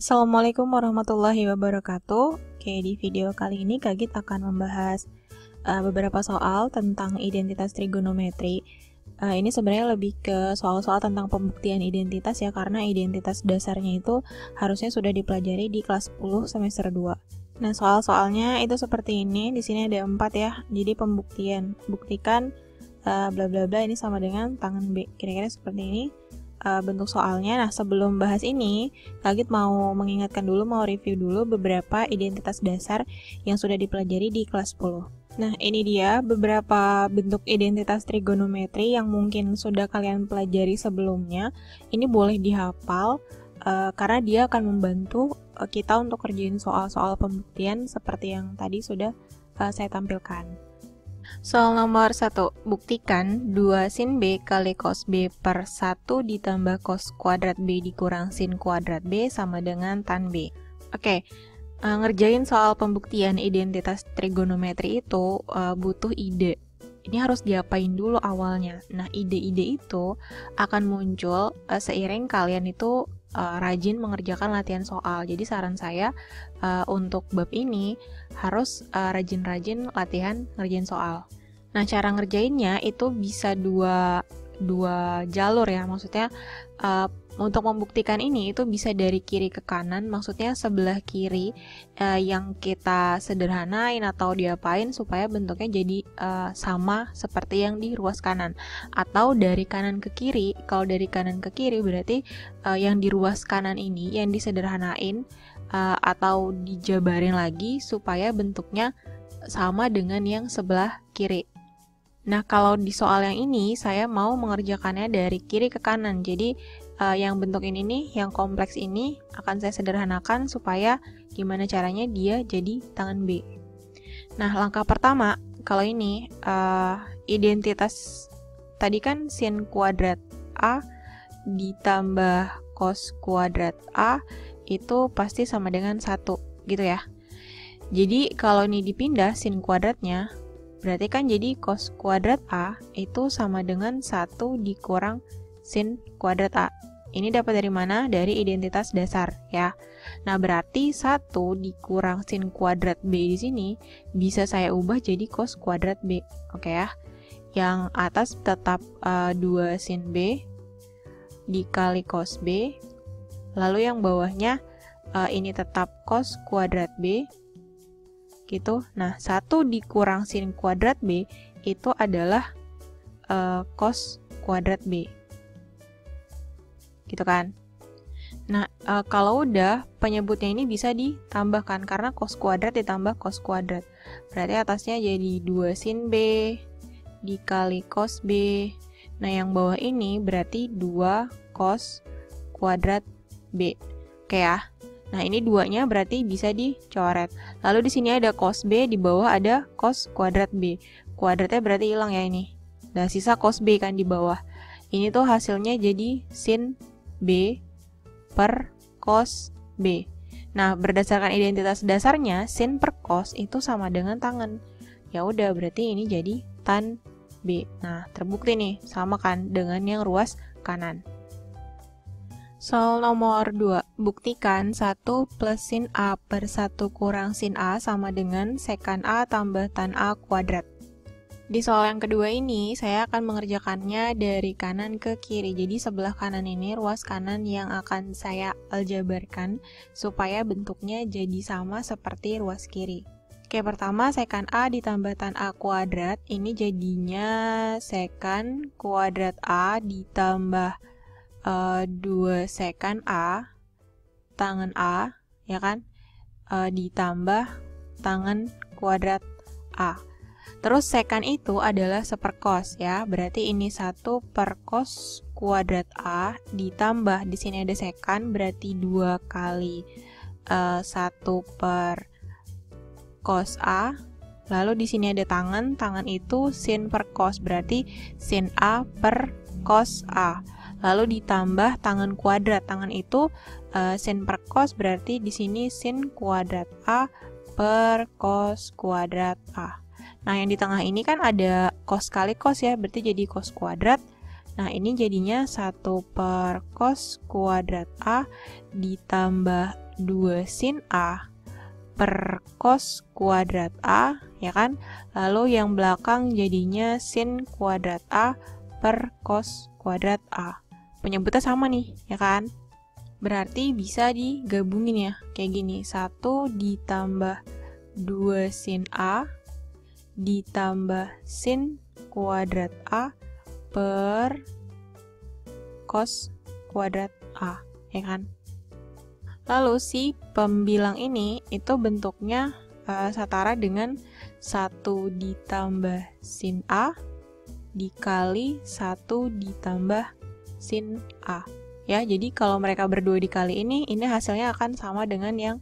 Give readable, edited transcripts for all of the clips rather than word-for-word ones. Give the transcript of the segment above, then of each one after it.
Assalamualaikum warahmatullahi wabarakatuh. Oke, di video kali ini Kak Git akan membahas beberapa soal tentang identitas trigonometri. Ini sebenarnya lebih ke soal-soal tentang pembuktian identitas ya, karena identitas dasarnya itu harusnya sudah dipelajari di kelas 10 semester 2. Nah, soal-soalnya itu seperti ini. Di sini ada 4 ya. Jadi pembuktian, buktikan bla bla bla ini sama dengan tangan B. Kira-kira seperti ini bentuk soalnya. Nah, sebelum bahas ini, Kak Git mau mengingatkan dulu, mau review dulu beberapa identitas dasar yang sudah dipelajari di kelas 10. Nah, ini dia beberapa bentuk identitas trigonometri yang mungkin sudah kalian pelajari sebelumnya. Ini boleh dihafal karena dia akan membantu kita untuk kerjain soal-soal pembuktian seperti yang tadi sudah saya tampilkan. Soal nomor 1, buktikan 2 sin B kali cos B per 1 ditambah cos kuadrat B dikurang sin kuadrat B sama dengan tan B. Oke, ngerjain soal pembuktian identitas trigonometri itu butuh ide. Ini harus diapain dulu awalnya. Nah, ide-ide itu akan muncul seiring kalian itu rajin mengerjakan latihan soal. Jadi saran saya untuk bab ini harus rajin-rajin latihan ngerjain soal. Nah, cara ngerjainnya itu bisa dua jalur ya. Maksudnya untuk membuktikan ini itu bisa dari kiri ke kanan, maksudnya sebelah kiri yang kita sederhanain atau diapain supaya bentuknya jadi sama seperti yang di ruas kanan, atau dari kanan ke kiri. Kalau dari kanan ke kiri berarti yang di ruas kanan ini yang disederhanain atau dijabarin lagi supaya bentuknya sama dengan yang sebelah kiri. Nah, kalau di soal yang ini saya mau mengerjakannya dari kiri ke kanan. Jadi yang bentuk ini nih, yang kompleks ini akan saya sederhanakan supaya gimana caranya dia jadi tangan B. Nah, langkah pertama, kalau ini identitas tadi kan sin kuadrat A ditambah cos kuadrat A itu pasti sama dengan 1 gitu ya. Jadi kalau ini dipindah sin kuadratnya, berarti kan jadi cos kuadrat A itu sama dengan 1 dikurang sin kuadrat A. Ini dapat dari mana? Dari identitas dasar ya. Nah, berarti 1 dikurang sin kuadrat B di sini bisa saya ubah jadi cos kuadrat B. Oke ya. Yang atas tetap 2 sin B dikali cos B. Lalu yang bawahnya ini tetap cos kuadrat B. Gitu. Nah, 1 dikurang sin kuadrat B itu adalah cos kuadrat B. Gitu kan. Nah, kalau udah penyebutnya ini bisa ditambahkan karena cos kuadrat ditambah cos kuadrat. Berarti atasnya jadi 2 sin B dikali cos B. Nah, yang bawah ini berarti 2 cos kuadrat B. Oke ya. Nah, ini duanya berarti bisa dicoret. Lalu di sini ada cos B, di bawah ada cos kuadrat B. Kuadratnya berarti hilang ya ini. Nah, sisa cos B kan di bawah. Ini tuh hasilnya jadi sin B per cos B. Nah, berdasarkan identitas dasarnya, sin per cos itu sama dengan tangan. Ya udah, berarti ini jadi tan B. Nah, terbukti nih, sama kan dengan yang ruas kanan. Soal nomor 2, buktikan 1 plus sin A per 1 kurang sin A sama dengan sekan A tambah tan A kuadrat. Di soal yang kedua ini, saya akan mengerjakannya dari kanan ke kiri. Jadi sebelah kanan ini ruas kanan yang akan saya aljabarkan supaya bentuknya jadi sama seperti ruas kiri. Oke, pertama sekan A ditambah tan A kuadrat. Ini jadinya sekan kuadrat A ditambah 2 sekan A, tangan A, ya kan, ditambah tangan kuadrat A. Terus sekan itu adalah seperkos ya, berarti ini 1 per cos kuadrat A ditambah, di sini ada sekan, berarti 2 kali 1 per cos A. Lalu di sini ada tangan itu sin per cos, berarti sin A per cos A. Lalu ditambah tangan kuadrat, tangan itu sin per cos, berarti di sini sin kuadrat A per cos kuadrat A. Nah, yang di tengah ini kan ada cos kali cos ya, berarti jadi cos kuadrat. Nah, ini jadinya 1 per cos kuadrat A ditambah 2 sin A per cos kuadrat A, ya kan? Lalu yang belakang jadinya sin kuadrat A per cos kuadrat A. Penyebutnya sama nih, ya kan? Berarti bisa digabungin ya, kayak gini. 1 ditambah 2 sin A ditambah sin kuadrat A per cos kuadrat A, ya kan? Lalu si pembilang ini itu bentuknya setara dengan 1 ditambah sin A dikali 1 ditambah sin A. Ya, jadi kalau mereka berdua dikali ini hasilnya akan sama dengan yang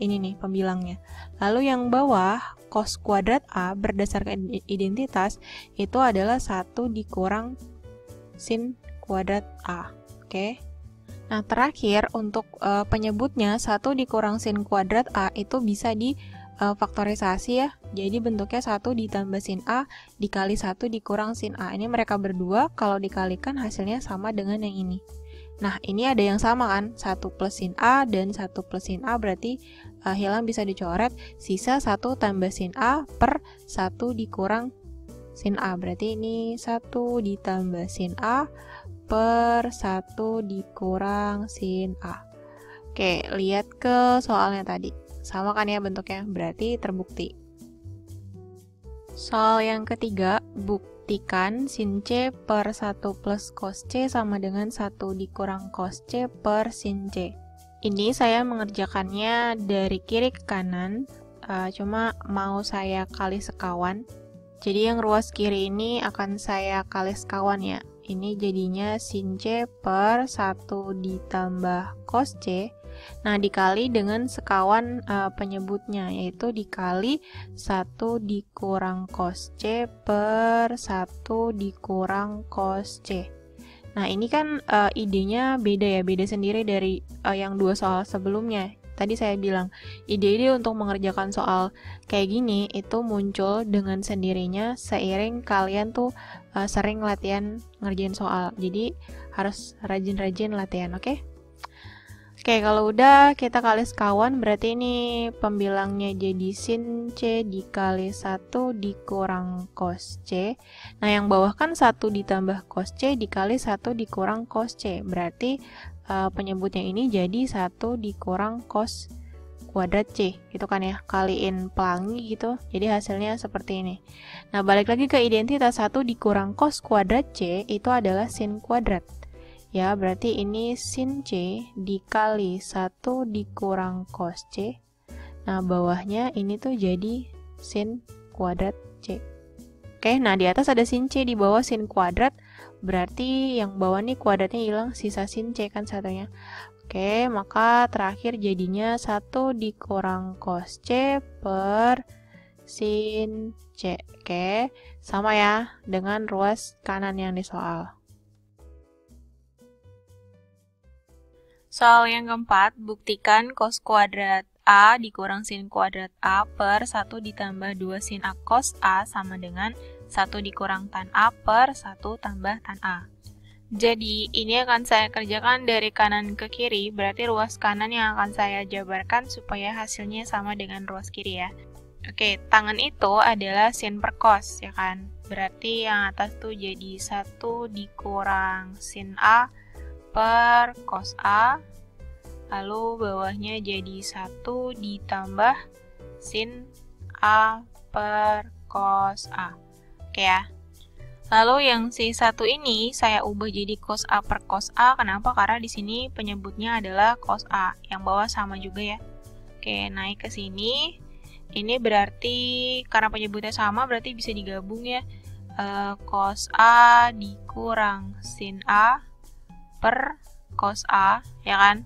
ini nih pembilangnya. Lalu yang bawah cos kuadrat A berdasarkan identitas itu adalah 1 dikurang sin kuadrat A. Oke. Nah, terakhir untuk penyebutnya 1 dikurang sin kuadrat A itu bisa difaktorisasi ya. Jadi bentuknya 1 ditambah sin A dikali 1 dikurang sin A. Ini mereka berdua kalau dikalikan hasilnya sama dengan yang ini. Nah, ini ada yang sama kan? 1 plus sin A dan 1 plus sin A berarti hilang bisa dicoret. Sisa 1 tambah sin A per 1 dikurang sin A. Berarti ini 1 ditambah sin A per 1 dikurang sin A. Oke, lihat ke soalnya tadi. Sama kan ya bentuknya? Berarti terbukti. Soal yang ketiga, buktikan sin C per 1 plus cos C sama dengan 1 dikurang cos C per sin C. Ini saya mengerjakannya dari kiri ke kanan, cuma mau saya kali sekawan. Jadi yang ruas kiri ini akan saya kali sekawan ya. Ini jadinya sin C per 1 ditambah cos C. Nah, dikali dengan sekawan penyebutnya, yaitu dikali 1 dikurang cos C per 1 dikurang cos C. Nah, ini kan idenya beda ya, beda sendiri dari yang dua soal sebelumnya. Tadi saya bilang, ide-ide untuk mengerjakan soal kayak gini itu muncul dengan sendirinya seiring kalian tuh sering latihan ngerjain soal. Jadi harus rajin-rajin latihan, oke? Oke, kalau udah kita kali sekawan berarti ini pembilangnya jadi sin C dikali 1 dikurang cos C. Nah, yang bawah kan 1 ditambah cos C dikali 1 dikurang cos C. Berarti penyebutnya ini jadi 1 dikurang cos kuadrat C, gitu kan ya, kaliin pelangi gitu, jadi hasilnya seperti ini. Nah, balik lagi ke identitas 1 dikurang cos kuadrat C itu adalah sin kuadrat. Ya, berarti ini sin C dikali 1 dikurang cos C. Nah, bawahnya ini tuh jadi sin kuadrat C. Oke, nah di atas ada sin C, di bawah sin kuadrat. Berarti yang bawah nih kuadratnya hilang, sisa sin C kan satunya. Oke, maka terakhir jadinya 1 dikurang cos C per sin C. Oke, sama ya dengan ruas kanan yang di soal. Soal yang keempat, buktikan cos kuadrat A dikurang sin kuadrat A per 1 ditambah 2 sin A cos A sama dengan 1 dikurang tan A per 1 tambah tan A. Jadi, ini akan saya kerjakan dari kanan ke kiri, berarti ruas kanan yang akan saya jabarkan supaya hasilnya sama dengan ruas kiri ya. Oke, tangan itu adalah sin per cos, ya kan? Berarti yang atas tuh jadi 1 dikurang sin A per cos A, lalu bawahnya jadi 1 ditambah sin A per cos A. Oke ya. Lalu yang si satu ini saya ubah jadi cos A per cos A. Kenapa? Karena di sini penyebutnya adalah cos A. Yang bawah sama juga ya. Oke, naik ke sini. Ini berarti karena penyebutnya sama berarti bisa digabung ya. Cos A dikurang sin A per cos A, ya kan?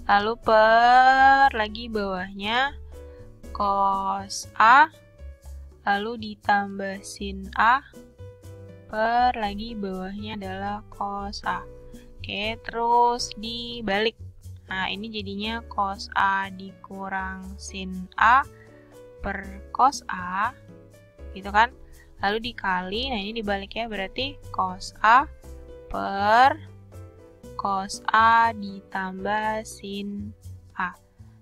Lalu per lagi bawahnya cos A, lalu ditambah sin A, per lagi bawahnya adalah cos A. Oke, terus dibalik. Nah, ini jadinya cos A dikurang sin A per cos A, gitu kan? Lalu dikali, nah ini dibalik ya, berarti cos A per cos A ditambah sin A.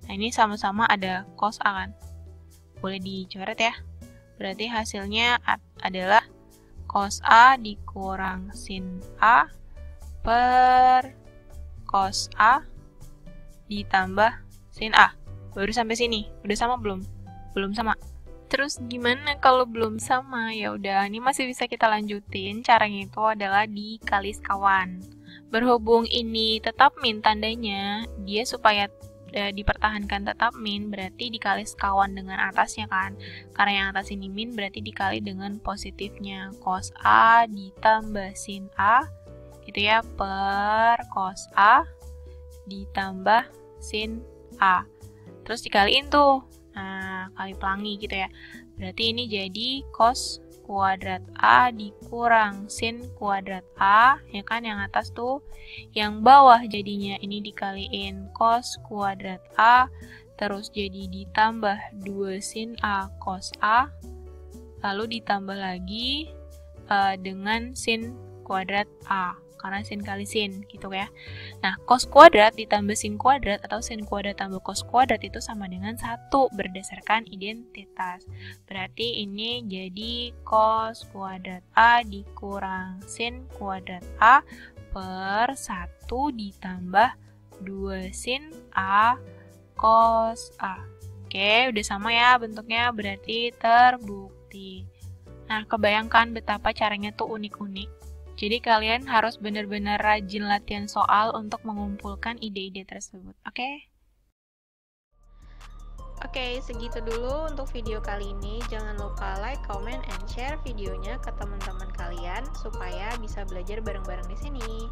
Nah, ini sama-sama ada cos A kan? Boleh dicoret ya. Berarti hasilnya adalah cos A dikurang sin A per cos A ditambah sin A. Baru sampai sini. Udah sama belum? Belum sama. Terus gimana kalau belum sama? Ya udah, ini masih bisa kita lanjutin. Caranya itu adalah dikali sekawan. Berhubung ini tetap min tandanya, dia supaya dipertahankan tetap min, berarti dikali sekawan dengan atasnya kan. Karena yang atas ini min, berarti dikali dengan positifnya. Cos A ditambah sin A, itu ya, per cos A ditambah sin A. Terus dikaliin tuh. Nah, kali pelangi gitu ya. Berarti ini jadi cos kuadrat A dikurang sin kuadrat A, ya kan, yang atas tuh. Yang bawah jadinya ini dikaliin cos kuadrat A, terus jadi ditambah 2 sin A cos A, lalu ditambah lagi dengan sin kuadrat A. Karena sin kali sin, gitu ya. Nah, cos kuadrat ditambah sin kuadrat atau sin kuadrat tambah cos kuadrat itu sama dengan 1 berdasarkan identitas. Berarti ini jadi cos kuadrat A dikurang sin kuadrat A per 1 ditambah 2 sin A cos A. Oke, udah sama ya bentuknya, berarti terbukti. Nah, kebayangkan betapa caranya tuh unik-unik. Jadi kalian harus benar-benar rajin latihan soal untuk mengumpulkan ide-ide tersebut, oke? Oke, segitu dulu untuk video kali ini. Jangan lupa like, comment, and share videonya ke teman-teman kalian supaya bisa belajar bareng-bareng di sini.